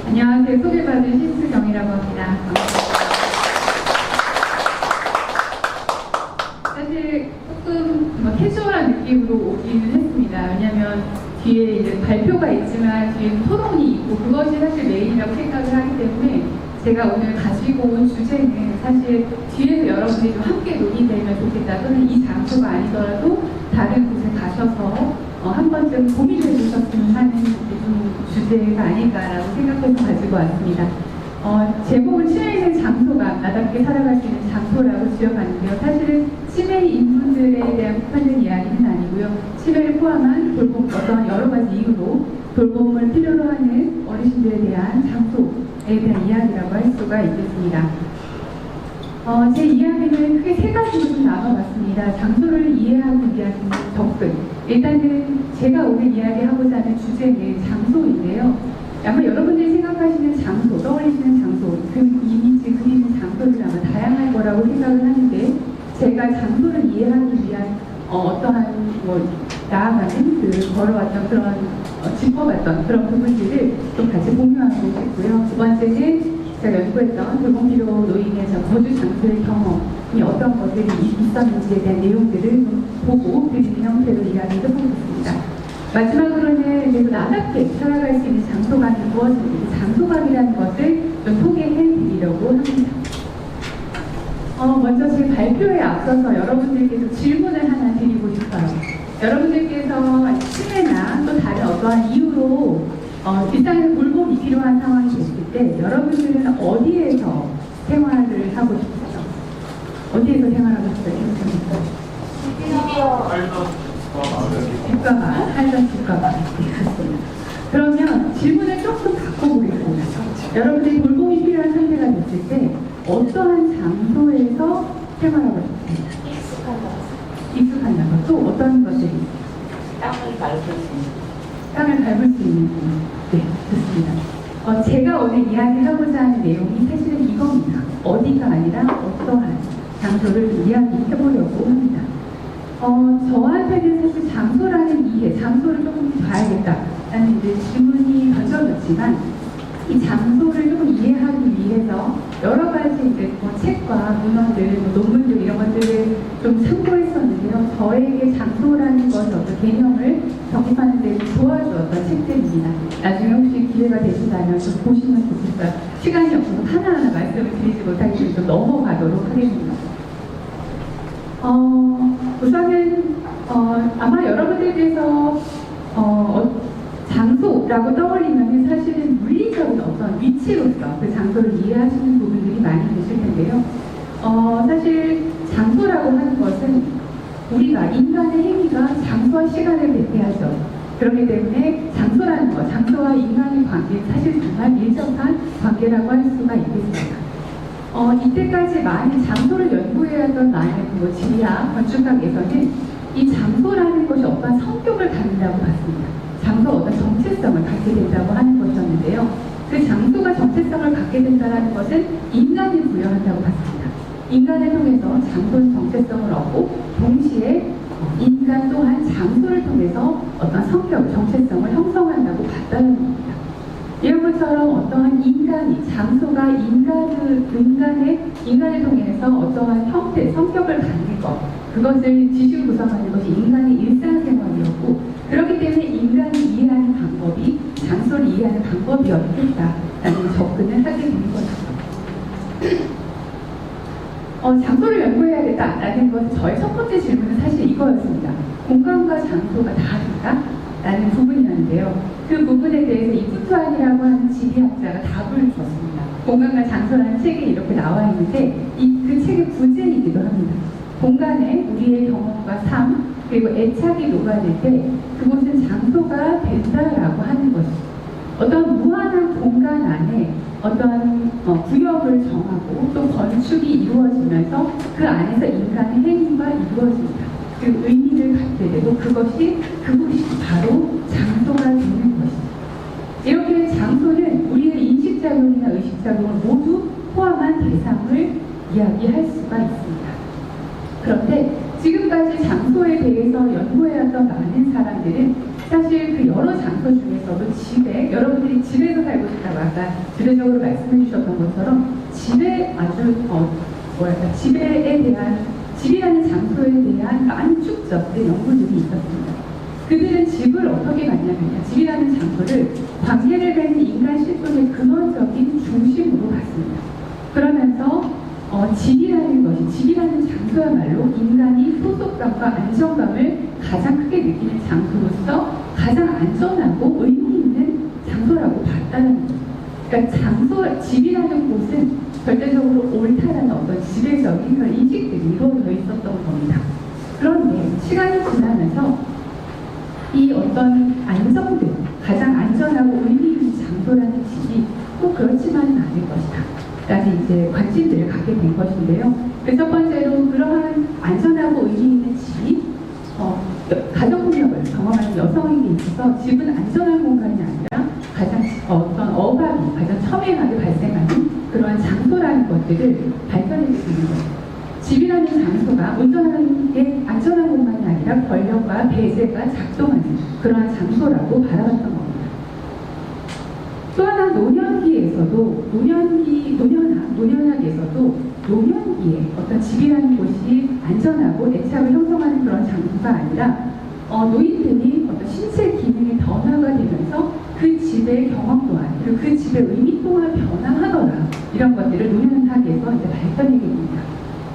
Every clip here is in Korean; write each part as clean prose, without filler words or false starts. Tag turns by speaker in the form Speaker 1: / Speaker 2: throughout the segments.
Speaker 1: 안녕하세요. 소개받은 신수경이라고 합니다. 사실 조금 캐주얼한 느낌으로 오기는 했습니다. 왜냐하면 뒤에 이제 발표가 있지만 뒤에 토론이 있고 그것이 사실 메인이라고 생각을 하기 때문에 제가 오늘 가지고 온 주제는 사실 뒤에서 여러분들이 좀 함께 논의되면 좋겠다, 또는 이 장소가 아니더라도 다른 곳에 가셔서 한 번쯤 고민해 주셨으면 하는 좀 주제가 아닐까라고 생각해서 가지고 왔습니다. 제목은 치매 있는 장소가 나답게 살아갈 수 있는 장소라고 지어봤는데요. 사실은 치매 인분들에 대한 편한 이야기는 아니고요. 치매를 포함한 돌봄, 어떤 여러 가지 이유로 돌봄을 필요로 하는 어르신들에 대한 장소에 대한 이야기라고 할 수가 있겠습니다. 제 이야기는 크게 세 가지로 좀 나눠봤습니다. 장소를 이해하기 위한 접근. 일단은 제가 오늘 이야기하고자 하는 주제는 장소인데요. 아마 여러분들이 생각하시는 장소, 떠올리시는 장소, 그 이미지, 그리는 장소는 아마 다양할 거라고 생각을 하는데, 제가 장소를 이해하기 위한 어떠한 나아가는 걸어왔던 그런 짚어봤던 그런 부분들을 좀 같이 공유하고 싶고요. 두 번째는 제가 연구했던 돌봄필요 노인의 거주 장소의 경험이 어떤 것들이 있었는지에 대한 내용들을 좀 보고 드리는 형태로 이야기를 해보겠습니다. 마지막으로는 그래도 나답게 살아갈 수 있는 장소감이 무엇인지, 장소감이라는 것을 좀 소개해 드리려고 합니다. 먼저 제 발표에 앞서서 여러분들께서 질문을 하나 드리고 싶어요. 여러분들께서 치매나 또 다른 어떠한 이유로 일상에서 돌봄이 필요한 상황이 됐을 때 여러분들은 어디에서 생활을 하고 싶으세요? 어디에서 생활하고 싶어요? 집가가, 살던 집가가. 그러면 질문을 조금 바꿔보겠습니다. 여러분들이 돌봄이 필요한 상태가 됐을 때 어떠한 장소에서 생활하고 싶으세요? 익숙한 것. 또 어떤 것들이?
Speaker 2: 땅을 밟을 수 있는.
Speaker 1: 땅을 밟을 수 있는 곳. 네, 좋습니다. 제가 오늘 이야기하고자 하는 내용이 사실은 이겁니다. 어디가 아니라 어떠한 장소를 이야기해보려고 합니다. 저한테는 사실 장소라는 이해, 장소를 조금 봐야겠다라는 이제 질문이 던져졌지만, 이 장소를 조금 이해하기 위해서 여러 가지 이제 책과 문헌들, 논문들 이런 것들을 좀 참고했었는데요. 저에게 장소라는 것의 어떤 개념을 정립하는 데 도와주었던 책들입니다. 나중에 혹시 기회가 되신다면 좀 보시면 좋겠어요. 시간이 없어서 하나하나 말씀을 드리지 못하기 때문에 좀 넘어가도록 하겠습니다. 우선은 아마 여러분들께서 장소라고 떠올리면 사실은 물리적인 어떤 위치로서 그 장소를 이해하시는 부분들이 많이 계실 텐데요. 사실 장소라고 하는 것은 우리가 인간의 행위가 장소와 시간을 대표하죠. 그렇기 때문에 장소라는 것, 장소와 인간의 관계, 사실 정말 밀접한 관계라고 할 수가 있겠습니다. 이때까지 많은 장소를 연구해왔던 많은 지리학, 건축학에서는 이 장소라는 것이 어떤 성격을 갖는다고 봤습니다. 장소가 어떤 정체성을 갖게 된다고 하는 것이었는데요. 그 장소가 정체성을 갖게 된다는 것은 인간이 부여한다고 봤습니다. 인간을 통해서 장소의 정체성을 얻고 동시에 인간 또한 장소를 통해서 어떤 성격, 정체성을 형성한다고 봤다는 겁니다. 이런 것처럼 어떠한 인간이, 장소가 인간을 통해서 어떠한 형태, 성격을 갖는 것, 그것을 지식 구성하는 것이 인간의 일상생활이었고, 그렇기 때문에 인간이 이해하는 방법이 장소를 이해하는 방법이었겠다라는 접근을 하게 된 거죠. 장소를 연구해야겠다라는 것은 저의 첫 번째 질문은 사실 이거였습니다. 공간과 장소가 다른가? 라는 부분이었는데요. 그 부분에 대해서 이프투안이라고 하는 지리학자가 답을 줬습니다. 공간과 장소라는 책에 이렇게 나와 있는데 그 책의 부제이기도 합니다. 공간에 우리의 경험과 삶 그리고 애착이 녹아들 때 그곳은 장소가 된다라고 하는 것입니다. 어떤 무한한 공간 안에 어떤 구역을 정하고 또 건축이 이루어지면서 그 안에서 인간의 행위가 이루어집니다. 그 의미를 갖게 되고 그것이 바로 장소가 되는 것입니다. 이렇게 장소는 우리의 인식작용이나 의식작용을 모두 포함한 대상을 이야기할 수가 있습니다. 그런데 지금까지 장소에 대해서 연구해왔던 많은 사람들은 사실 그 여러 장소 중에서도 집에, 여러분들이 집에서 살고 싶다고 아까 주례적으로 말씀해 주셨던 것처럼 집에 아주 집이라는 장소에 대한 많은 축적들, 연구들이 있었습니다. 그들은 집을 어떻게 봤냐면요. 집이라는 장소를 관계를 맺는 인간 실존의 근원적인 중심으로 봤습니다. 그러면서 집이라는 장소야말로 인간이 소속감과 안정감을 가장 크게 느끼는 장소로서 가장 안전하고 의미 있는 장소라고 봤다는 거죠. 그러니까 집이라는 곳은 절대적으로 옳다라는 어떤 지배적인 그런 인식들이 이루어져 있었던 겁니다. 그런데 시간이 지나면서 이 어떤 안정된, 가장 안전하고 의미 있는 장소라는 집이 꼭 그렇지만은 않을 것이다. 라는 이제 관심들을 갖게 된 것인데요. 첫 번째로 그러한 안전하고 의미 있는 집이 가정폭력을 경험하는 여성에게 있어서 집은 안전한 공간이 아니라 가장 어떤 억압이 가장 첨예하게 발생하는 그러한 장소라는 것들을 발견하게 되는 거예요. 집이라는 장소가 온전한 게 안전한 공간이 아니라 권력과 배제가 작동하는 그러한 장소라고 바라봤던 겁니다. 또 하나 노년학에서도 노년기에 어떤 집이라는 곳이 안전하고 애착을 형성하는 그런 장소가 아니라 노인들이 어떤 신체 기능의 변화가 되면서 그 집의 경험 또한 그리고 그 집의 의미 또한 변화하더라 이런 것들을 노년학에서 이제 발견하게 됩니다.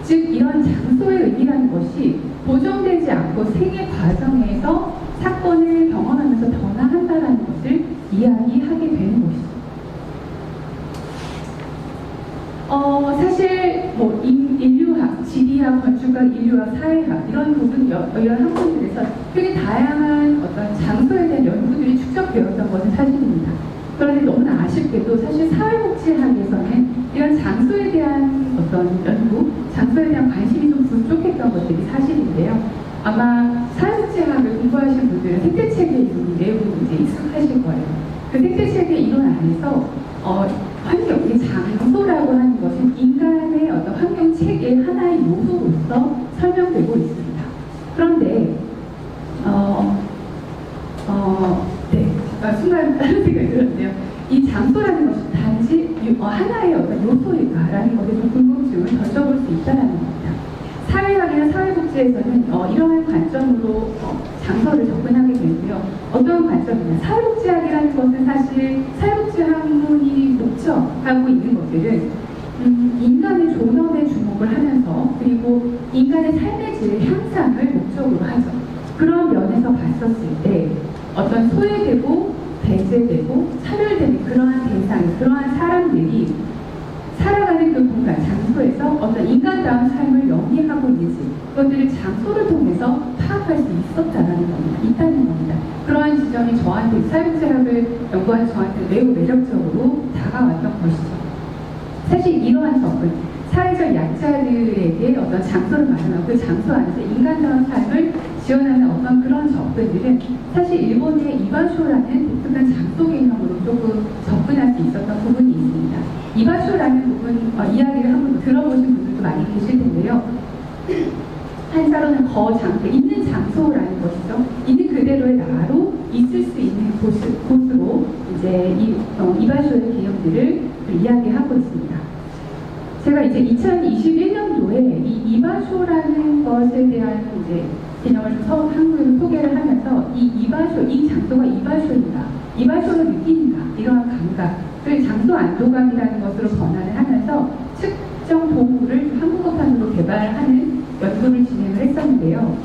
Speaker 1: 즉 이런 장소의 의미라는 것이 보정되지 않고 생애 과정에서 사건을 경험하면서 변화한다라는 것을 이야기하게 되는 것이죠. 사실 인류학, 지리학, 건축학, 인류학, 사회학 이런 학문들에서 되게 다양한 어떤 장소에 대한 연구들이 축적되었던 것은 사실입니다. 그런데 너무나 아쉽게도 사실 사회복지학에서는 이런 장소에 대한 어떤 연구, 장소에 대한 관심이 좀 부족했던 것들이 사실인데요. 아마 사회복지학을 공부하신 분들은 생태체계 이론이 매우 이제 익숙하실 거예요. 그 생태체계 이론 안에서 환경, 이 장소라고 하는 것은 인간의 어떤 환경 체계의 하나의 요소로서 설명되고 있습니다. 그런데 순간 다른 생각이 들었는데요. 이 장소라는 것이 단지 하나의 어떤 요소일까라는 것에 좀 궁금증을 던져볼 수 있다는 겁니다. 사회학이나 사회복지에서는 이러한 관점으로 장소를 접근하게 되고요. 어떤 관점이냐? 사회복지학이라는 것은 사실 사회복지 학문이 목적하고 있는 것들은 인간의 존엄에 주목을 하면서 그리고 인간의 삶의 질의 향상을 목적으로 하죠. 그런 면에서 봤었을 때 어떤 소외되고 배제되고 차별되는 그러한 대상, 그러한 사람들이 살아가는 그 공간, 장소에서 어떤 인간다운 삶을 영위하고 있는지 그것들을 장소를 통해서 파악할 수 있다는 겁니다. 그러한 지점이 저한테 사회복지학을 연구한 저한테 매우 매력적으로 다가왔던 것이죠. 사실 이러한 접근, 사회적 약자들에게 어떤 장소를 마련하고 그 장소 안에서 인간다운 삶을 지원하는 어떤 그런 접근들은 사실 일본의 이바쇼라는 독특한 장소 개념으로 조금 접근할 수 있었던 부분이 있습니다. 이바쇼라는 부분 이야기를 한번 들어보신 분들도 많이 계실 텐데요. 한자로는 있는 장소라는 것이죠. 있는 그대로의 나로 있을 수 있는 곳으로 이제 이바쇼의 개념들을 이야기하고 있습니다. 제가 이제 2021년도에 이 이바쇼라는 것에 대한 이제 개념을 한국에서 소개를 하면서 이 장소가 이바쇼인가, 이바쇼를 느끼는가 이러한 감각을 장소 안도감이라는 것으로 번안을 하면서 측정 도구를 한국어판으로 개발하는 연구를 진행을 했었는데요.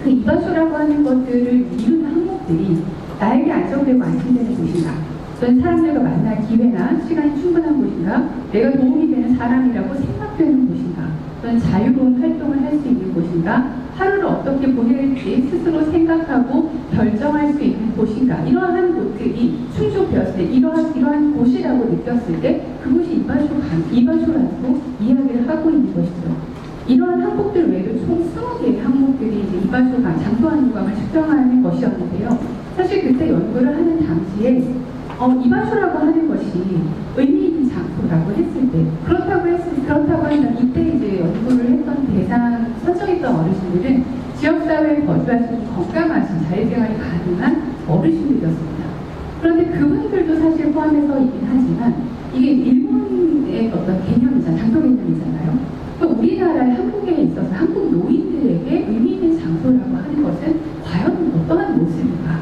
Speaker 1: 그 이바쇼라고 하는 것들을 이루는 항목들이 나에게 안정되고 안심되는 곳인가, 또는 사람들과 만날 기회나 시간이 충분한 곳인가, 내가 도움이 되는 사람이라고 생각되는 곳인가, 또는 자유로운 활동을 할 수 있는 곳인가, 하루를 어떻게 보낼지 스스로 생각하고 결정할 수 있는 곳인가, 이러한 곳들이 충족되었을 때 이러한 곳이라고 느꼈을 때 그곳이 이바쇼라고 이야기를 하고 있는 것이죠. 이러한 항목들 외에도 총 20개의 항목들이 이제 이바쇼 장소 안도감을 측정하는 것이었는데요. 사실 그때 연구를 하는 당시에 이바쇼라고 하는 것이 의미 있는 장소라고 했을 때 그렇다고 하면 이때 이제 연구를 했던 선정했던 어르신들은 지역사회에 거주할 수 있는 건강하신 자유생활이 가능한 어르신들이었습니다. 그런데 그분들도 사실 포함해서이긴 하지만 이게 일본의 어떤 개념이잖아요. 장소 개념이잖아요. 또 우리나라의 한국에 있어서 한국 노인들에게 의미 있는 장소라고 하는 것은 과연 어떠한 모습인가?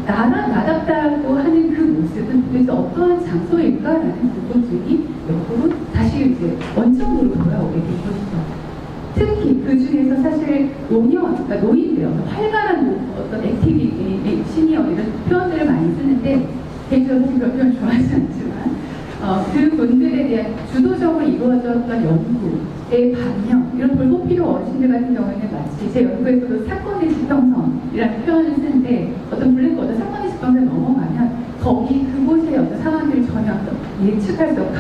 Speaker 1: 나답다고 하는 그 모습은 도대체 어떠한 장소일까라는 궁금증이 역으로 다시 이제 원점으로 돌아오게 된 것이죠. 특히 그 중에서 사실 그러니까 노인들, 활발한 어떤 액티비티, 시니어 이런 표현들을 많이 쓰는데 개인적으로 사실 그런 표현 좋아하지 않지만 그 분들에 대한 주도적으로 이루어졌던 연구의 반영, 이런 돌보필요 어르신들 같은 경우에는 마치 제 연구에서도 사건의 지평선이라는 표현을 쓰는데 어떤 블랙보드 사건의 지평선을 넘어가면 거기 그곳의 어떤 상황들을 전혀 예측할 수 없고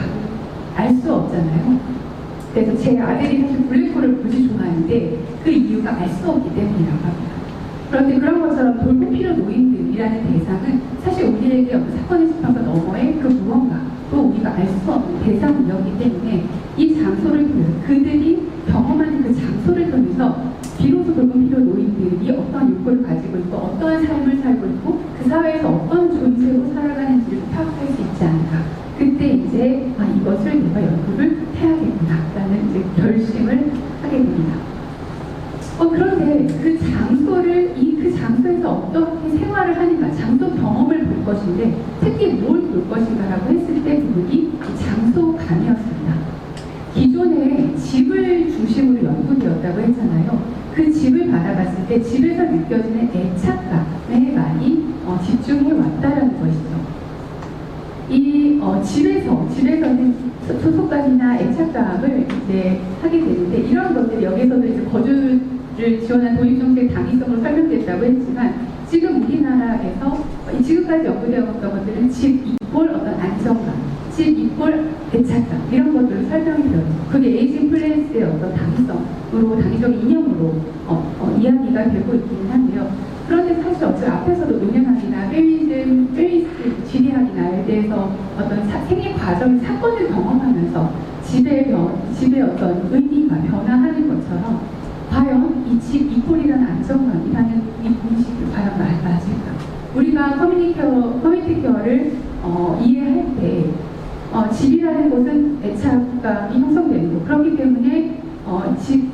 Speaker 1: 알 수 없잖아요. 그래서 제 아들이 사실 블랙홀을 무지 좋아하는데 그 이유가 알 수 없기 때문이라고 합니다. 그런데 그런 것처럼 돌보필요 노인들이라는 대상은 사실 우리에게 어떤 사건의 지평선 너머의 그 무언가 또 우리가 알 수 없는 대상이었기 때문에 이 장소를 통해서 그들이 경험하는 그 장소를 통해서 비로소 돌보필요 노인들이 어떠한 욕구를 가지고 있고 어떠한 삶을 살고 있고 그 사회에서 어떤 존재로 살아가는지를 파악할 수 있지 않을까. 그때 이제 이것을 내가 연구를 해야겠구나라는 이제 결심을 하게 됩니다. 그런데 그 장소를 그 장소에서 어떻게 생활을 하는가, 장소 경험을 볼 것인데 특히 뭘 볼 것인가라고 했을 때 그분이 장소감이었습니다. 기존에 집을 중심으로 연구되었다고 했잖아요. 그 집을 바라봤을 때 집에서 느껴지는 애착감에 많이 집중해 왔다라는 것이죠. 이 집에서는 소속감이나 애착감을 이제 하게 되는데 이런 것들이 여기서도 이제 거주를 지원한 도입정책 당위성으로 설명됐다고 했지만 지금 우리나라에서 지금까지 연구되었던 것들은 집 이꼴 어떤 안정감, 집 이꼴 애착감 이런 것들을 설명이 되어요. 그게 에이징 플레이스의 어떤 당위적 이념으로 이야기가 되고 있기는 한데요. 그런데 사실 앞에서도 노년학이나 페미니스트 지리학이나에 대해서 어떤 생애 과정 사건을 경험하면서 집의 어떤 의미가 변화하는 것처럼 과연 이 집 이꼴이라는 안정감이라는 이 공식이 과연 맞을까? 우리가 커뮤니티 케어를 이해할 때 집이라는 곳은 애착감이 형성되는 것. 그렇기 때문에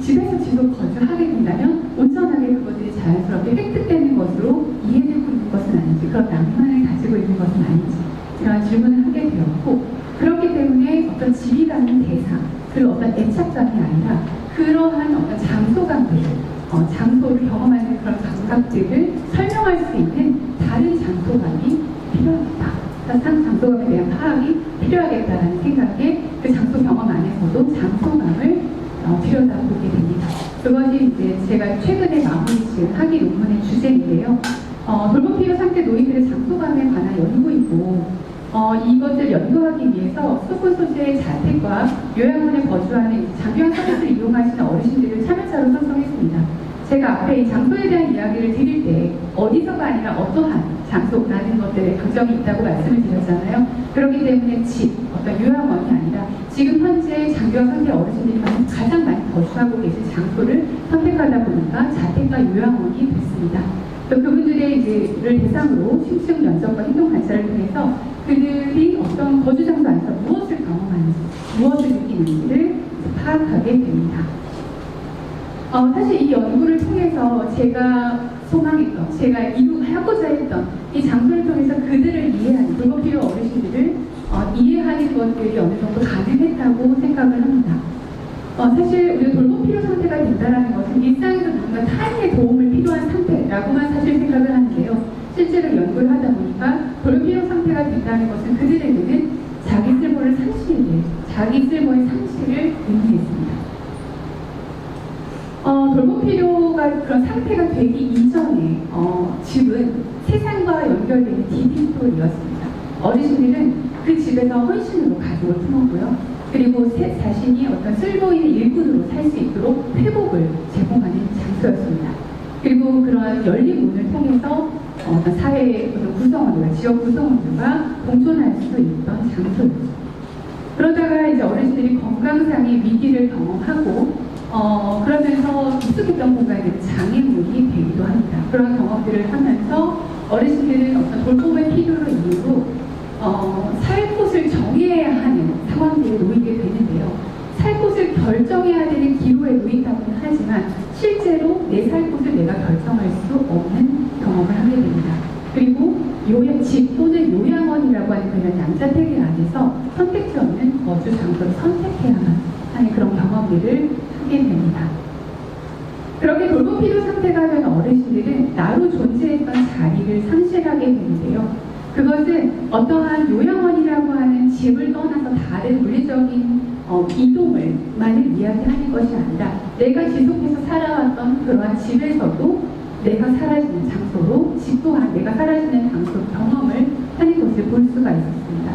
Speaker 1: 집에서 지속 거주하게 된다면 온전하게 그것들이 자연스럽게 획득되는 것으로 이해되고 있는 것은 아닌지, 그런 낭만을 가지고 있는 것은 아닌지 이런 질문을 하게 되었고, 그렇기 때문에 어떤 집이라는 대상, 그 어떤 애착감이 아니라 그러한 어떤 장소감들, 장소를 경험하는 그런 감각들을 설명할 수 있는 다른 장소감이 필요하다. 장소감에 대한 파악이 필요하겠다는 생각에 그 장소 경험 안에서도 장소감을 들여다보게 됩니다. 그것이 이제 제가 최근에 마무리 지은 학위 논문의 주제인데요. 돌보필요 상태 노인들의 장소감에 관한 연구이고 이것을 연구하기 위해서 수군 소재의 자택과 요양원에 거주하는 장기화 서비스를 이용하시는 어르신들을 참여자로 선정했습니다. 제가 앞에 이 장소에 대한 이야기를 드릴 때 어디서가 아니라 어떠한 장소라는 것들에 강점이 있다고 말씀을 드렸잖아요. 그렇기 때문에 어떤 요양원이 아니라 지금 현재 장기화 상태 어르신들이 가장 많이 거주하고 계신 장소를 선택하다 보니까 자택과 요양원이 됐습니다. 또 그분들을 대상으로 심층 면접과 행동 관찰을 통해서 그들이 어떤 거주 장소 안에서 무엇을 경험하는지, 무엇을 느끼는지를 파악하게 됩니다. 사실 이 연구를 통해서 제가 소망했던, 제가 하고자 했던 이 장소를 통해서 그들을 이해하는, 돌보필요 어르신들을 이해하는 것들이 어느 정도 가능했다고 생각을 합니다. 사실 우리가 돌보필요 상태가 된다는 것은 일상에서 누군가 타인의 도움을 필요한 상태라고만 사실 생각을 하는데요. 실제로 연구를 하다 보니까 돌보필요 상태가 된다는 것은 그들에게는 자기 쓸모의 상실을 의미했습니다. 돌보필요가 그런 상태가 되기 이전에 집은 세상과 연결되는 디딤돌이었습니다. 어르신들은 그 집에서 헌신으로 가족을 품었고요. 그리고 자신이 어떤 쓸모있는 일꾼으로 살 수 있도록 회복을 제공하는 장소였습니다. 그리고 그러한 열린 문을 통해서 어떤 사회의 어떤 구성원들과 지역 구성원들과 공존할 수 있던 장소였죠. 그러다가 이제 어르신들이 건강상의 위기를 경험하고 그러면서 익숙했던 공간에 장애물이 되기도 합니다. 그런 경험들을 하면서 어르신들은 어떤 돌봄의 필요로 이유로 살 곳을 정해야 하는 상황들에 놓이게 되는데요. 살 곳을 결정해야 되는 기로에 놓인다고는 하지만 실제로 내 살 곳을 내가 결정할 수 없는 경험을 하게 됩니다. 그리고 집 또는 요양원이라고 하는 그런 양자택일 안에서 선택지 없는 거주 장소를 선택해야만 하는 그런 경험들을 하게 됩니다. 그렇게 돌봄 필요 상태가 된 어르신들은 나로 존재했던 자리를 상실하게 되는데요. 그것은 어떠한 요양원이라고 하는 집을 떠나서 다른 물리적인 이동을만을 이야기하는 것이 아니라 내가 지속해서 살아왔던 그러한 집에서도 내가 사라지는 장소로 집 또한 내가 사라지는 장소 경험을 하는 것을 볼 수가 있었습니다.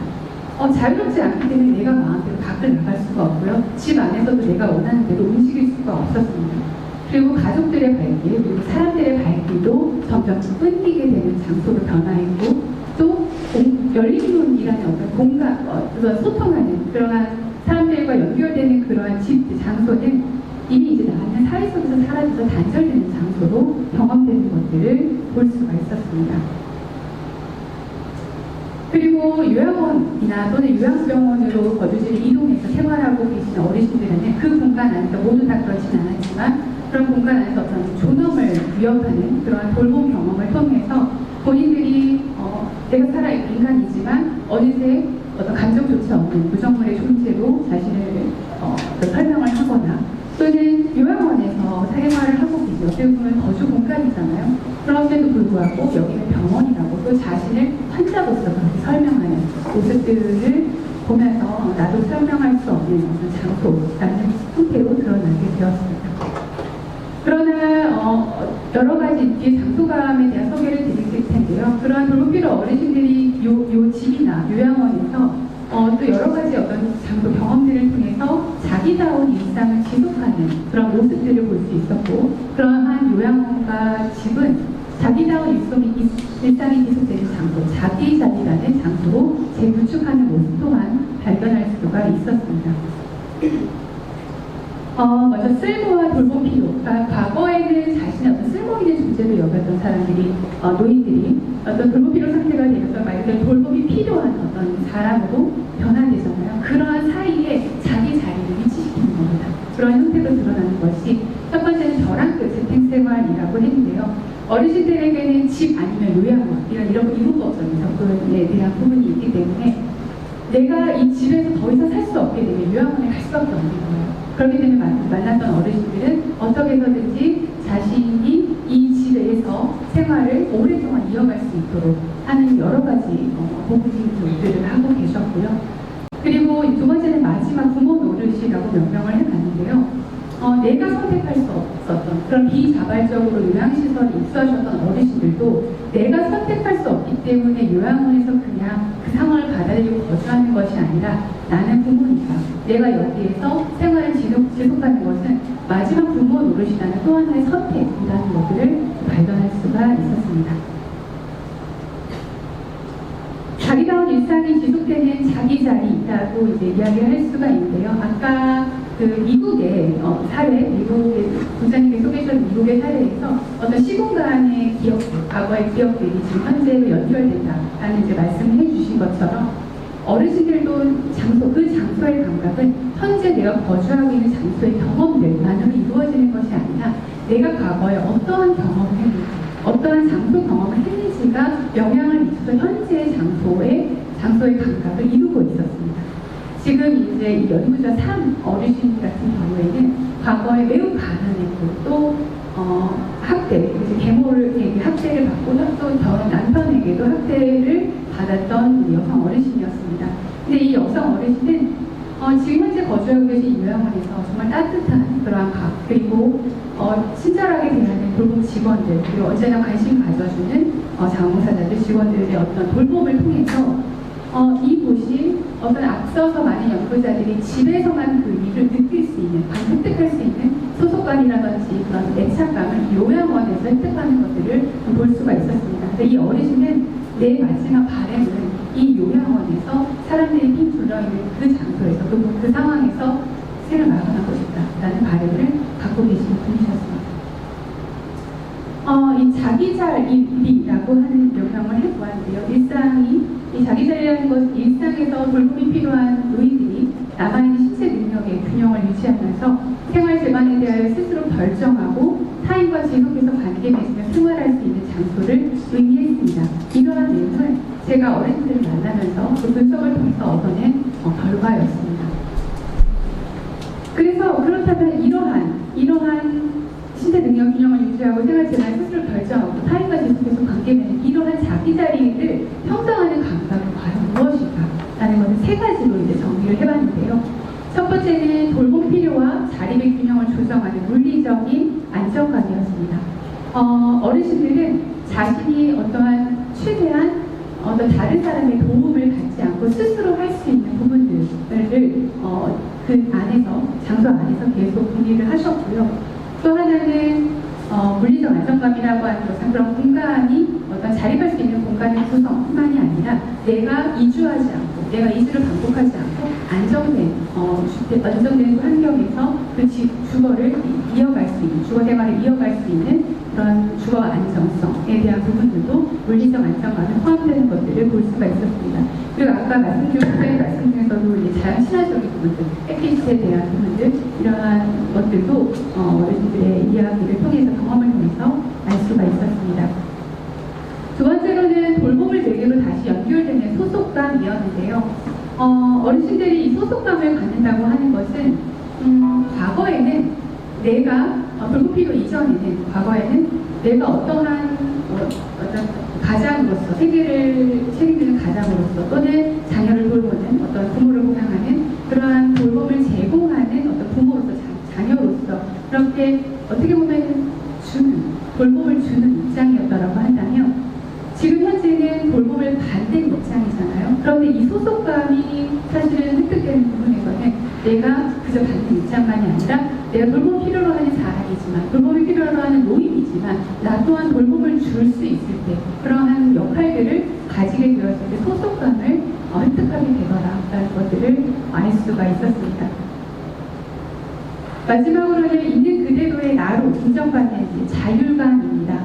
Speaker 1: 자유롭지 않기 때문에 내가 마음대로 밖을 나갈 수가 없고요. 집 안에서도 내가 원하는 대로 움직일 수가 없었습니다. 그리고 가족들의 발길, 그리고 사람들의 발길도 점점 끊기게 되는 장소로 변화했고, 또 열린 문이라는 어떤 공간, 그런 소통하는 그러한 사람들과 연결되는 그러한 집 장소는 이미 이제 나는 사회 속에서 사라져서 단절되는 장소로 경험되는 것들을 볼 수가 있었습니다. 그리고 요양원이나 또는 요양병원으로 거주지를 이동해서 생활하고 계신 어르신들은 그 공간 안에서 모두 다 그렇진 않았지만 그런 공간 안에서 어떤 존엄을 위협하는 그러한 돌봄 경험을 통해서 본인들이 내가 살아있는 인간이지만 어느새 어떤 감정조차 없는 무정물의 존재로 자신을 설명을 하거나 또는 요양원에서 생활을 하고 계시죠. 어떻게 보면 거주 공간이잖아요. 그럼에도 불구하고 여기는 병원이라고 또 자신을 환자로서 그렇게 설명하는 모습들을 보면서 나도 설명할 수 없는 어떤 장소라는 형태로 드러나게 되었습니다. 그러나 여러 가지 뒤에 장소감에 대한 소개를 드릴 텐데요. 그러한 돌봄 필요 어르신들이 요 집이나 요양원에서 또 여러 가지 어떤 장소 경험들을 통해서 자기다운 일상을 지속하는 그런 모습들을 볼 수 있었고, 그러한 요양원과 집은 자기다운 일상이 지속되는 장소, 자기 자리라는 장소로 재구축하는 모습 또한 발견할 수가 있었습니다. 먼저 쓸모와 돌봄 필요. 그러니까 과거에는 자신의 어떤 쓸모 있는 존재로 여겼던 사람들이, 노인들이 어떤 돌봄 필요 상태가 되어서 말 그대로 돌봄이 필요한 어떤 사람으로 변화되잖아요. 그러한 사이에 자기 자리를 위치시키는 겁니다. 그런 형태로 드러나는 것이 첫 번째는 벼랑끝 재택생활이라고 했는데요. 어르신들에게는 집 아니면 요양원 이런 이루어졌던 접근에 대한 부분이 있기 때문에 내가 이 집에서 더 이상 살 수 없게 되면 요양원에 갈 수밖에 없는 거예요. 그렇기 때문에 만났던 어르신들은 어떻게 해서든지 자신이 이 집에서 생활을 오랫동안 이어갈 수 있도록 하는 여러 가지 보금들을 하고 계셨고요. 그리고 두 번째는 마지막 부모 노릇이라고 명명을 해봤는데요. 내가 선택할 수 없었던 그런 비자발적으로 요양시설에 입소하셨던 어르신들도 내가 선택할 수 없기 때문에 요양원에서 그냥 그 상황을 받아들이고 거주하는 것이 아니라 나는 부모니까 내가 여기에서 생활을 지속하는 것은 마지막 부모 노릇이라는 또 하나의 선택이라는 것들을 발견할 수가 있었습니다. 자기다운 일상이 지속되는 자기 자리라고 이제 이야기를 할 수가 있는데요. 아까 그 미국의 사례, 미국의 부장님이 소개해주신 미국의 사례에서 어떤 시공간의 기억들, 과거의 기억들이 지금 현재로 연결된다라는 이제 말씀을 해주신 것처럼 어르신들도 그 장소의 감각은 현재 내가 거주하고 있는 장소의 경험들만으로 이루어지는 것이 아니라 내가 과거에 어떠한 경험을 했는지, 어떠한 장소 경험을 했는지가 영향을 미쳐서 현재의 장소의 감각을 이루고 있었습니다. 지금 이제 이 연구자 3 어르신 같은 경우에는 과거에 매우 가난했고 또 학대, 계모를 학대를 받고 또 결혼 남편에게도 학대를 받았던 여성 어르신이었습니다. 근데 이 여성 어르신은 지금 현재 거주하고 계신 요양원에서 정말 따뜻한 그러한 그리고 친절하게 대하는 돌봄 직원들, 그리고 언제나 관심 가져주는 자원봉사자들 직원들의 어떤 돌봄을 통해서 이곳이 어떤 앞서서 많은 연구자들이 집에서만 그 일을 느낄 수 있는, 획득할 수 있는 소속감이라든지 그런 애착감을 요양원에서 획득하는 것들을 볼 수가 있었습니다. 근데 이 어르신은 내 마지막 바램은 이 요양원에서 사람들이 핑 둘러있는 그 장소에서 그 상황에서 생을 마감하고 싶다라는 바램을 갖고 계신 분이셨습니다. 이 자기자리라고 하는 명명을 해보았는데요. 이 자기자리라는 것은 일상에서 돌봄이 필요한 노인들이 남아있는 신체 능력의 균형을 유지하면서 생활 제반에 대하여 스스로 결정하고 타인과 지속해서 관계 맺으며 생활할 수 있는 장소를 의미했습니다. 이러한 내용은 제가 어른들을 만나면서 그 분석을 통해서 얻어낸 결과였습니다. 그래서 그렇다면 이러한 신체 능력 균형을 유지하고 생활 제반을 스스로 결정하고 타인과 지속해서 관계 맺는 이러한 자기자리를 형성하는 감각은 과연 무엇일까? 라는 것을 세 가지로 이제 정리를 해봤는데요. 첫 번째는 돌봄 필요와 자립의 균형을 조정하는 물리적인 안정감이었습니다. 어르신들은 자신이 어떠한 최대한 어떤 다른 사람의 도움을 받지 않고 스스로 할 수 있는 부분들을 그 안에서, 장소 안에서 계속 분리를 하셨고요. 또 하나는 물리적 안정감이라고 하는 것은 그런 공간이 어떤 자립할 수 있는 공간의 구성뿐만이 아니라 내가 이주하지 않고, 내가 이주를 반복하지 않고 안정된 환경에서 그 주거를 이어갈 수 있는, 주거 생활을 이어갈 수 있는 그런 주거 안정성에 대한 부분들도 물리적 안정감에 포함되는 것들을 볼 수가 있었습니다. 그리고 아까 선생님 말씀 중에서도 이제 자연 친화적인 부분들, 햇빛에 대한 부분들, 이러한 것들도 어르신들의 이야기를 통해서, 경험을 통해서 알 수가 있었습니다. 두 번째로는 돌봄을 계기로 다시 연결되는 소속감이었는데요. 어르신들이 이 소속감을 갖는다고 하는 것은 과거에는 내가 돌봄 필요 이전에는, 과거에는 내가 어떠한 어떤 가장으로서, 세계를 책임지는 가장으로서, 또는 자녀를 돌보는 어떤 부모를 보양하는 그러한 돌봄을 제공하는 어떤 부모로서, 자녀로서 그렇게 어떻게 보면 돌봄을 주는 입장이었다라고 한다면, 지금 현재는 돌봄을 받는 입장이잖아요. 그런데 이 소속감이 사실은 획득되는 부분에서는 내가 그저 받는 입장만이 아니라 내가 돌봄 필요로 하는 사람이지만, 돌봄이 필요로 하는 노인이지만 나 또한 돌봄을 줄 수 있을 때 그러한 역할들을 가지게 되었을 때 소속감을 획득하게 되더라라는 것들을 알 수가 있었습니다. 마지막으로는 있는 그대로의 나로 인정받는 자율감입니다.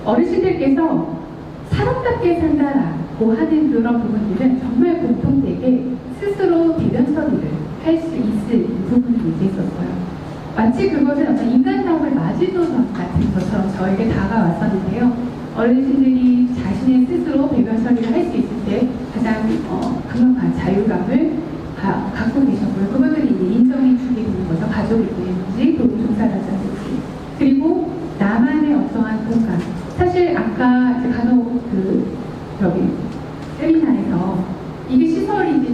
Speaker 1: 어르신들께서 사람답게 산다라고 하는 그런 부분들은 정말 공통되게 스스로 대변 처리를 할 수 있을 부분이 있었어요. 마치 그것은 어떤 인간다움을 마지노선 같은 것처럼 저에게 다가왔었는데요. 어르신들이 자신의 스스로 배변 처리를 할 수 있을 때 가장 강력한 자율감을 갖고 계셨고요. 그것들이 이제 인정해 주게 되는 거죠. 가족이든지 동종사라든지. 그리고 나만의 어떠한 공간. 사실 아까 간혹 세미나에서 이게 시설이지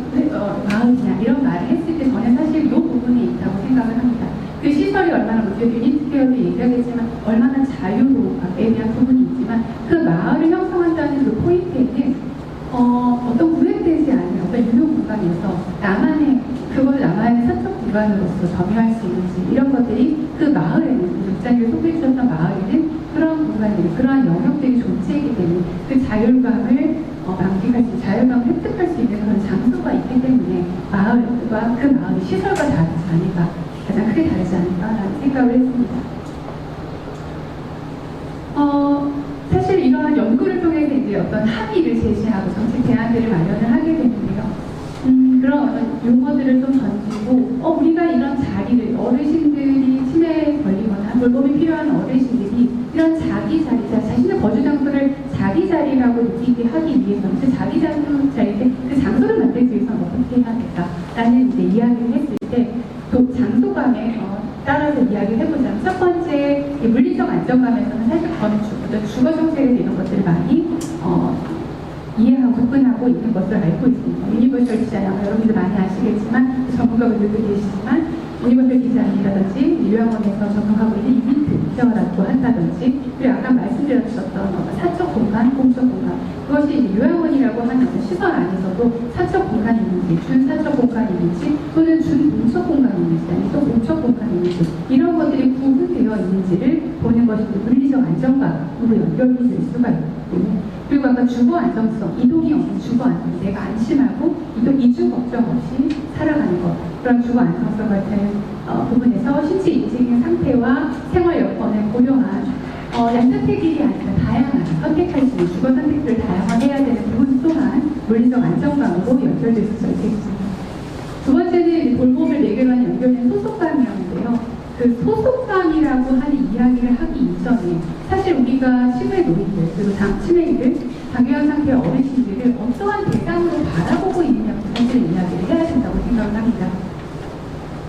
Speaker 1: 마을이냐 이런 말을 했을 때 저는 사실 이 부분에 있다고 생각을 합니다. 그 시설이 얼마나 유니티케어도 얘기하겠지만 얼마나 자유로움에 대한 부분이 있지만 그 마을을 형성한다는 그 포인트에는 어떤 구획되지 않은 어떤 유명 공간에서 나만의 사적 공간으로서 점유할 수 있는지 이런 것들이 그 마을에는, 육자리를 소개해주셨던 마을에는 그런 공간들이, 그러한 영역들이 존재하기 때문에 그 자율감을 만끽할 수, 자율감을 획득할 수 있는 그런 장소가 있기 때문에 마을과 그 마을의 시설과 다르지 않을까, 가장 크게 다르지 않을까라는 생각을 했습니다. 사실 이러한 연구를 통해서 이제 어떤 합의를 제시하고 정책 대안들을 마련을 하게 되는데요. 그런 어떤 용어들을 좀 던지고, 우리가 이런 자리를, 어르신들이 치매에 걸리거나 돌봄이 필요한 어르신들이 이런 자기 자리, 자신의 거주 장소를 자기 자리라고 느끼게 하기 위해서는 그 자기 자리에 그 장소를 만들기 위해서는 어떻게 해야 될까라는 이제 이야기를 했을 때, 또 장소감에 따라서 이야기를 해보자면, 첫 번째 물리적 안정감에서는 사실 건축, 주거 정책에 이런 것들을 많이 이해하고 접근하고 있는 것을 알고 있습니다. 유니버설 디자인, 여러분들 많이 아시겠지만, 전문가분들도 계시지만, 유니버설 디자인이라든지 요양원에서 적용하고 있는 유니트 케어라고 한다든지, 그리고 아까 말씀드렸었던 사적 공간, 공적 공간, 그것이 이제 요양원이라고 하는 시설 안에서도 사적 공간이 있는지, 준사적 공간이 있는지, 또는 준공적 공간이 있는지, 아니면 또 공적 공간이 있는지, 이런 것들이 구분되어 있는지를 보는 것이 물리적 안정감으로 연결될 수가 있기 때문에, 그리고 아까 주거 안정성, 이동이 없는 주거 안정, 내가 안심하고 이주 걱정 없이 살아가는 것, 그런 주거 안정성 같은 부분에서 신체 인증 상태와 생활 여건을 고려한 양자택 일이 아니라 다양한 선택할 수 있는 주거 선택지를 다양화해야 되는 부분 또한 물리적 안정감으로 연결될 수가 있겠습니다. 두 번째는 돌봄을 매개로 연결된 소속감이었는데요. 그 소속감이라고 하는 이야기를 하기 이전에 사실 우리가 치매 노인들 그리고 치매인들, 장기화 상태의 어르신들을 어떠한 대상으로 바라보고 있느냐부터 사실 이야기를 해야 된다고 생각을 합니다.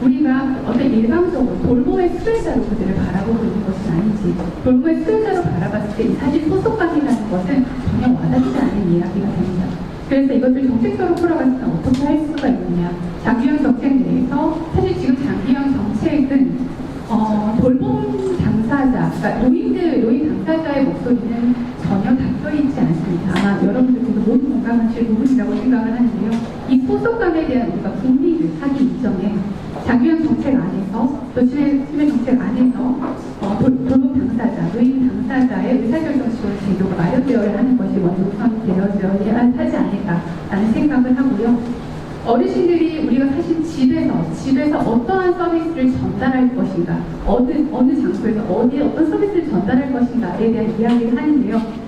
Speaker 1: 우리가 어떤 일방적으로 돌봄의 수혜자로 그들을 바라보고 있는 것은 아니지, 돌봄의 수혜자로 바라봤을 때 사실 소속감이라는 것은 전혀 와닿지 않은 이야기가 됩니다. 그래서 이것을 정책적으로 풀어갈 수는 어떻게 할 수가 있느냐. 장기형 정책 내에서 사실 지금 장기형 정책은 돌봄 당사자, 그러니까 노인 당사자의 목소리는 전혀 닫혀있지 않습니다. 아마 여러분들께서 모두 공감하실 부분이라고 생각을 하는데요. 이 소속감에 대한 우리가 국리를 하기 이전에 장기형 정책 안에서 또 치매 정책 안에서 돌봄 당사자, 노인 당사자의 의사결정 지원 제도가 마련되어야 하는 것이 먼저 우선되어야 하지 않을까라는 생각을 하고요. 어르신들이 우리가 사실 집에서 어떠한 서비스를 전달할 것인가, 어느 장소에서 어떤 서비스를 전달할 것인가에 대한 이야기를 하는데요.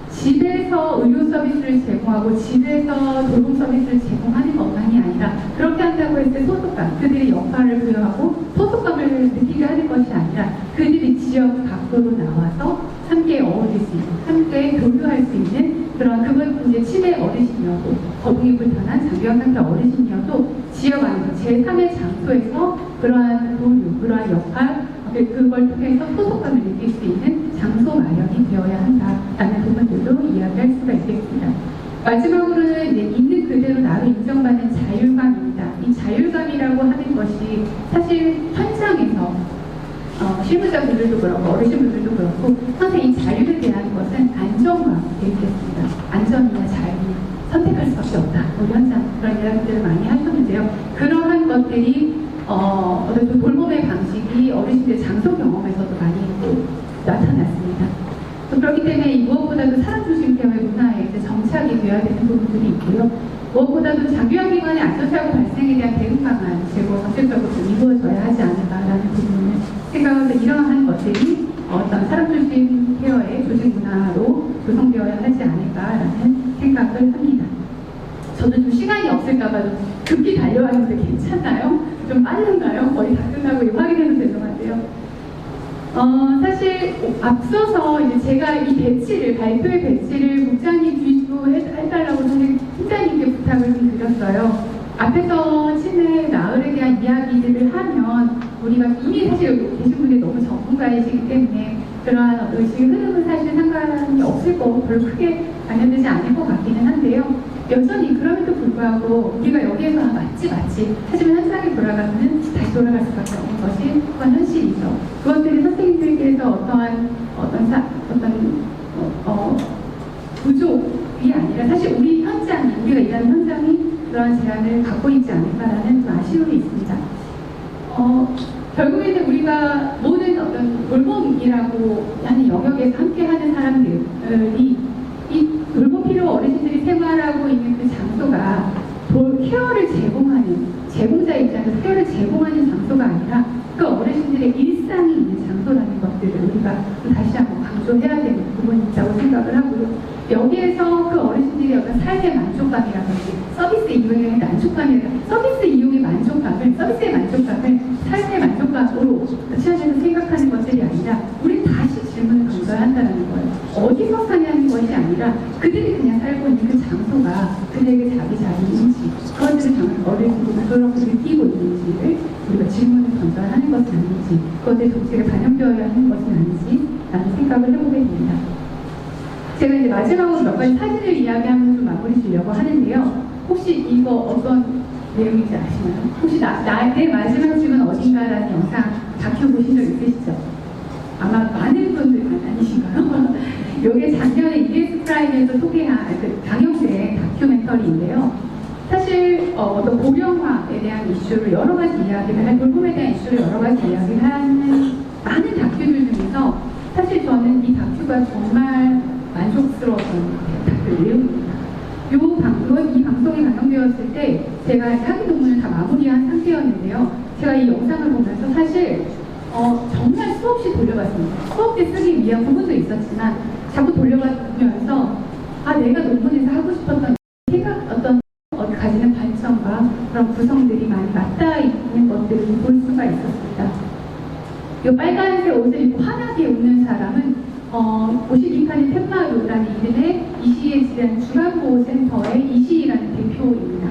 Speaker 1: 집에서 의료 서비스를 제공하고 집에서 돌봄 서비스를 제공하는 것만이 아니라 그렇게 한다고 했을 때 소속감, 그들의 역할을 부여하고 소속감을 느끼게 하는 것이 아니라 그들이 지역 밖으로 나와서 함께 어울릴 수 있는, 함께 교류할 수 있는 그런, 그건 이제 치매 어르신이어도 거동이 불편한 장기화 상태 어르신이어도 지역 안에서 제3의 장소에서 그러한 교류, 그러한 역할, 그걸 통해서 소속감을 느낄 수 있는 장소 마련이 되어야 한다라는 부분들도 이야기할 수가 있겠습니다. 마지막으로는 이제 있는 그대로 나로 인정받는 자율감입니다. 이 자율감이라고 하는 것이 사실 현장에서 실무자분들도 그렇고 어르신분들도 그렇고 항상 이 자율에 대한 것은 안정감이 되겠습니다. 안전이나 자유는 선택할 수밖에 없다. 우리 현장 그런 이야기들을 많이 하셨는데요. 그러한 것들이 어떤 돌봄의 방식이 어르신들 장소 경험에서도 많이 나타났습니다. 그렇기 때문에 무엇보다도 사람 중심 케어의 문화에 이제 정착이 되어야 되는 부분들이 있고요. 무엇보다도 장기화기관의 안전사고 발생에 대한 대응 방안 제고 정책적으로 좀 이루어져야 하지 않을까라는 부분을 생각하면서 이러한 것들이 어떤 사람 중심 케어의 조직 문화로 구성되어야 하지 않을까라는 생각을 합니다. 저도 좀 시간이 없을까봐 좀 급히 달려왔는데 괜찮나요? 좀 빠른가요? 거의 다 끝나고 이거 확인해도 죄송한데요. 사실 앞서서 이제 제가 이 배치를, 발표의 배치를 국장님 주도해달라고 팀장님께 부탁을 좀 드렸어요. 앞에서 치매 나흘에 대한 이야기들을 하면 우리가 이미 사실 여기 계신 분이 너무 전문가이시기 때문에 그러한 의식 흐름은 사실 상관이 없을 거고 별로 크게 관련되지 않을 것 같기는 한데요. 여전히 그럼에도 불구하고 우리가 여기에서 맞지 하지만 현장에 돌아가면 다시 돌아갈 수밖에 없는 것이 그건 현실이죠. 그것들이 선생님들께서 어떤 부족이 아니라 사실 우리 현장이, 우리가 일하는 현장이 그러한 제한을 갖고 있지 않을까라는 좀 아쉬움이 있습니다. 결국에는 우리가 모든 어떤 돌봄이라고 하는 영역에서 함께하는 사람들이 이 돌봄 필요 어르신들이 생활하고 있는 그 장소가 케어를 제공하는, 제공자 입장에서 케어를 제공하는 장소가 아니라 그 어르신들의 일상이 있는 장소라는 것들을 우리가 또 다시 한번 강조해야 되는 부분이 있다고 생각을 하고요. 여기에서 그 어르신들의 어떤 삶의 만족감이라든지 서비스 이용의 만족감이라든지 서비스의 만족감을 삶의 만족감으로 취하셔서 생각하는 것들이 아니라 우리 다시 질문을 던져야 한다는 거예요. 어디서 사냐는 것이 아니라 그들이 그냥 살고 있는 그 장소가 그들에게 자기 자리인지, 그것들을 어르신들이 그렇게 느끼고 있는지를 우리가 질문을 던져야 하는 것은 아닌지, 그것의 정책에 반영되어야 하는 것은 아닌지 라는 생각을 해보게 됩니다. 제가 이제 마지막으로 몇 가지 사진을 이야기하면서 좀 마무리 지려고 하는데요. 혹시 이거 어떤 내용인지 아시나요? 혹시 내 마지막 집은 어딘가라는 영상 다큐 보신 적 있으시죠? 아마 많은 분들 아니신가요? 이게 작년에 EBS 프라임에서 소개한 방영된 다큐멘터리인데요. 사실 어떤 고령화에 대한 이슈를 여러 가지 이야기를 한, 돌봄에 대한 이슈를 여러 가지 이야기를 하는 많은 다큐들 중에서 사실 저는 이 다큐가 정말 만족스러웠던 다큐 내용입니다. 이 방송이 방영되었을 때 제가 학위 논문을 다 마무리한 상태였는데요. 제가 이 영상을 보면서 사실 정말 수없이 돌려봤습니다. 수업 때 쓰기 위한 부분도 있었지만 자꾸 돌려봤으면서 내가 논문에서 하고 싶었던 어떤 가지는 관점과 그런 구성들이 많이 맞닿아 있는 것들을 볼 수가 있었습니다. 이 빨간색 옷을 입고 환하게 웃는 사람은 52칸의 텐마루라는 이름의 이시에 지대한 주간보호센터의 이시라는 대표입니다.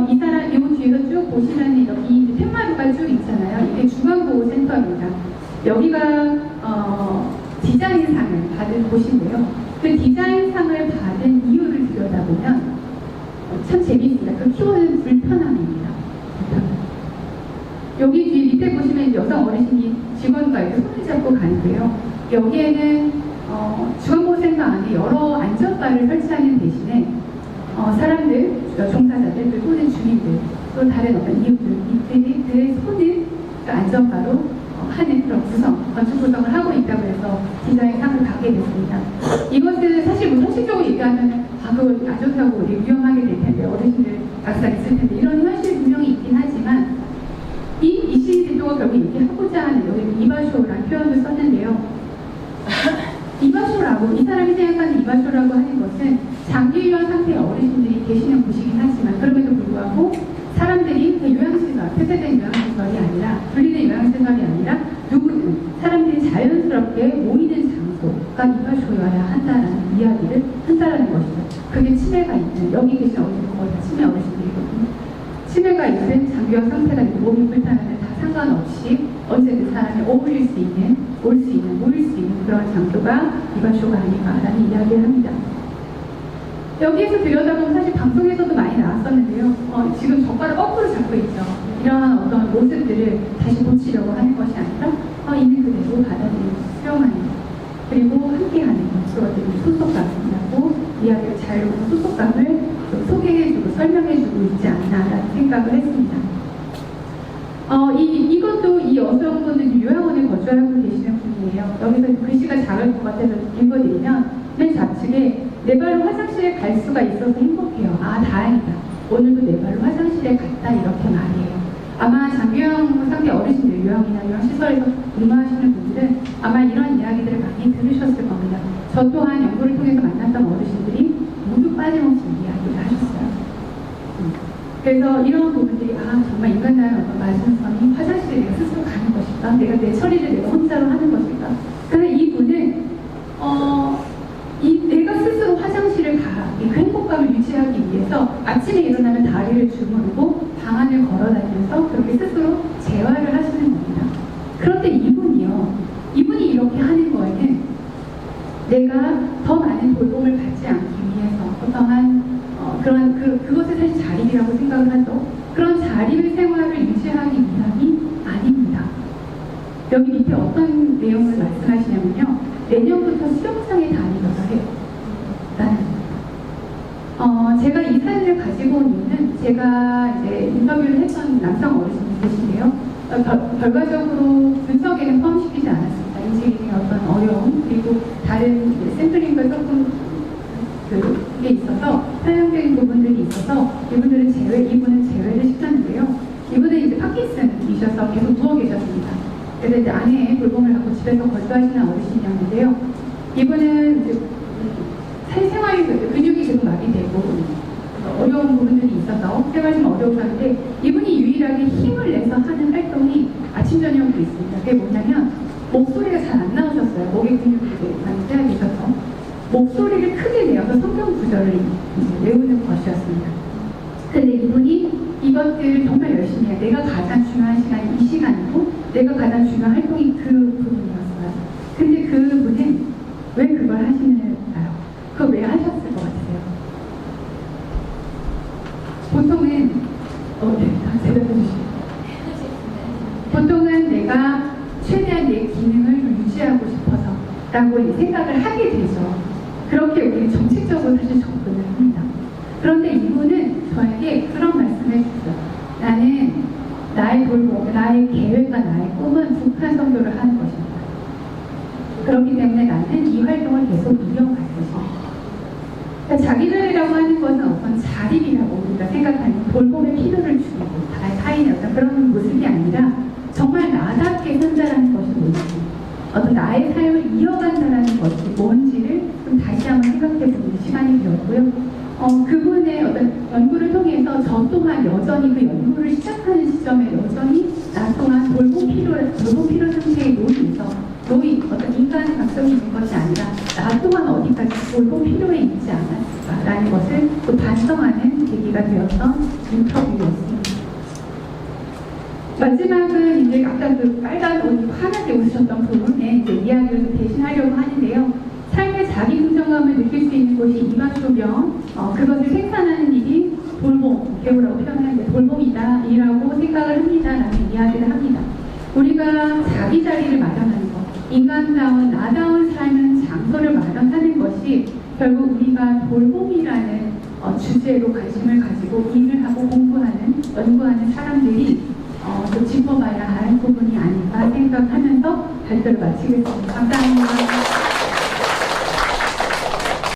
Speaker 1: 이 사람, 요 뒤에서 쭉 보시면 여기 텐마루가 쭉 있잖아요. 이게 주간보호센터입니다. 여기가 디자인상을 받은 곳인데요. 그 디자인상을 받은 이유를 들여다보면 참 재미있습니다. 그 키워드는 불편함입니다. 여기 뒤 밑에 보시면 여성 어르신이 직원과 이렇게 손을 잡고 가는데요. 여기에는 주간보호센터 안에 여러 안전바를 설치하는 대신에 사람들, 종사자들, 또는 주민들, 또 다른 어떤 이웃들, 그의 손을 그 안전바로 하는 그런 건축 구성을 하고 있다고 해서 디자인상을 받게 됐습니다. 이것은 사실 뭐 현실적으로 얘기하면 그걸 안 좋다고 위험하게 될 텐데 어르신들 낙사 있을 텐데 이런 현실 분명히 있긴 하지만 이 시인 대표가 결국 얘기하고자 하는 여기 이바쇼라는 표현을 썼는데요. 이바쇼라고 이 사람이 생각하는 이바쇼라고 하는 것은 장기유한 상태의 어르신들이 계시는 곳이긴 하지만 그럼에도 불구하고 사람들이 요양시설, 폐쇄된 요양시설이 아니라 분리된 요양시설이 아니라 누구든 사람들이 자연스럽게 모이는 장소가 이바쇼여야 한다는 이야기를 한다는 것이죠. 그게 치매가 있는 여기 계신 어르신들 거의 다 치매 어르신들이거든요. 치매가 있는 장기화 상태가 있고 몸이 불편하면 다 상관없이 언제든 사람이 어울릴 수 있는, 올 수 있는, 모일 수 있는 그런 장소가 이바쇼가 아닌가라는 이야기를 합니다. 여기에서 들여다보면 사실 방송에서도 많이 나왔었는데요. 지금 젓가락 거꾸로 잡고 있죠. 이러한 어떤 모습들을 다시 고치려고 하는 것이 아니라 있는 그대로 받아들이고 수용하는 것. 그리고 함께하는 것. 그것들이 소속감이라고 이야기를 잘 소속감을 소개해주고 설명해주고 있지 않나라는 생각을 했습니다. 이것도 이 여성분은 요양원에 거주하고 계시는 분이에요. 여기서 글씨가 작을 것 같아서 읽어드리면 맨 좌측에 내 발로 화장실에 갈 수가 있어서 행복해요. 다행이다. 오늘도 내 발로 화장실에 갔다 이렇게 말이에요. 아마 장기요양 상태 어르신들 요양이나 요양시설에서 근무하시는 분들은 아마 이런 이야기들을 많이 들으셨을 겁니다. 저 또한 연구를 통해서 만났던 어르신들이 모두 빠짐없이 이야기를 하셨어요. 그래서 이런 부분들이 정말 인간다운 어떤 마지노선이 화장실에 내가 스스로 가는 것일까? 내 처리를 내가 혼자로 하는 것일까? 그래서 이분은 내가 스스로 화장실을 그 행복감을 유지하기 위해서 아침에 일어나면 다리를 주무르고 방 안을 걸어다니면서 그렇게 스스로 재활을 하시는 겁니다. 그런데 이분이 이렇게 하는 거에는 내가 더 많은 돌봄을 받지 않기 위해서 어떠한 그것을 사실 자립이라고 생각을 하죠. 그런 자립의 생활을 유지하기 위함이 아닙니다. 여기 밑에 어떤 내용을 말씀하시냐면요. 내년부터 수영장에 다니려고 해요. 제가 이 사진을 가지고 온 이유는 제가 이제 인터뷰를 했던 남성 어르신분이신데요. 결과적으로 분석에는 포함시키지 않았습니다. 인지기능의 어떤 어려움 그리고 다른 샘플링과 조금 그게 있어서 편향적인 부분들이 있어서 이분은 제외를 시켰는데요. 이분은 이제 파킨슨이셔서 계속 누워 계셨습니다. 그래서 이제 아내의 돌봄을 받고 집에서 거주하시는 어르신이었는데요. 이분은 이제 생활 근육이 계속 마비되고 어려운 부분들이 있어서 생활이 좀 어려우셨는데 이분이 유일하게 힘을 내서 하는 활동이 아침 저녁도 있습니다. 그게 뭐냐면 목소리가 잘 안 나오셨어요. 목의 근육이 많이 떼어 계셔서 목소리를 크게 내어서 성경 구절을 외우는 것이었습니다. 근데 이분이 이것들을 정말 열심히 해요. 내가 가장 중요한 시간이 이 시간이고 내가 가장 중요한 활동이 그 부분이었어요. 근데 그분은 왜 그걸 하시는가요? 그걸 왜 하셨을 것 같으세요? 보통은 대답해 주시죠. 보통은 내가 최대한 내 기능을 유지하고 싶어서 라고 생각을 하게 되죠. 그렇게 우리 정책적으로 사실 접근을 합니다. 그런데 이분은 저에게 그런 말씀을 해주셨어요. 나는 나의 돌봄, 나의 계획과 나의 꿈은 북한 선교를 하는 것입니다. 그렇기 때문에 나는 이 활동을 계속 이어갈 것입니다. 그러니까 자기들이라고 하는 것은 어떤 자립이라고 우리가 생각하는 돌봄의 필요를 주고 타인의 어떤 그런 모습이 아니라 정말 나답게 산다는 또한 여전히 그 연구를 시작하는 시점에 여전히 나 또한 돌봄 필요 상태의 노인, 어떤 인간 각성이 있는 것이 아니라 나 또한 어디까지 돌봄 필요에 있지 않았을까라는 것을 또 반성하는 계기가 되었던 인터뷰였습니다. 마지막은 이제 아까 그 빨간 옷 환하게 웃으셨던 부분에 이제 이야기를 좀 대신하려고 하는데요. 삶의 자기 긍정감을 느낄 수 있는 곳이 이만소병, 그것을 생산하는 일이 돌봄, 배우라고 표현하는데 돌봄이다 이라고 생각을 합니다라는 이야기를 합니다. 우리가 자기 자리를 마련하는 것, 인간다운 나다운 삶은 장소를 마련하는 것이 결국 우리가 돌봄이라는 주제로 관심을 가지고 일을 하고 공부하는, 연구하는 사람들이 또 짚어봐야 할 부분이 아닌가 생각하면서 발표를 마치겠습니다. 감사합니다.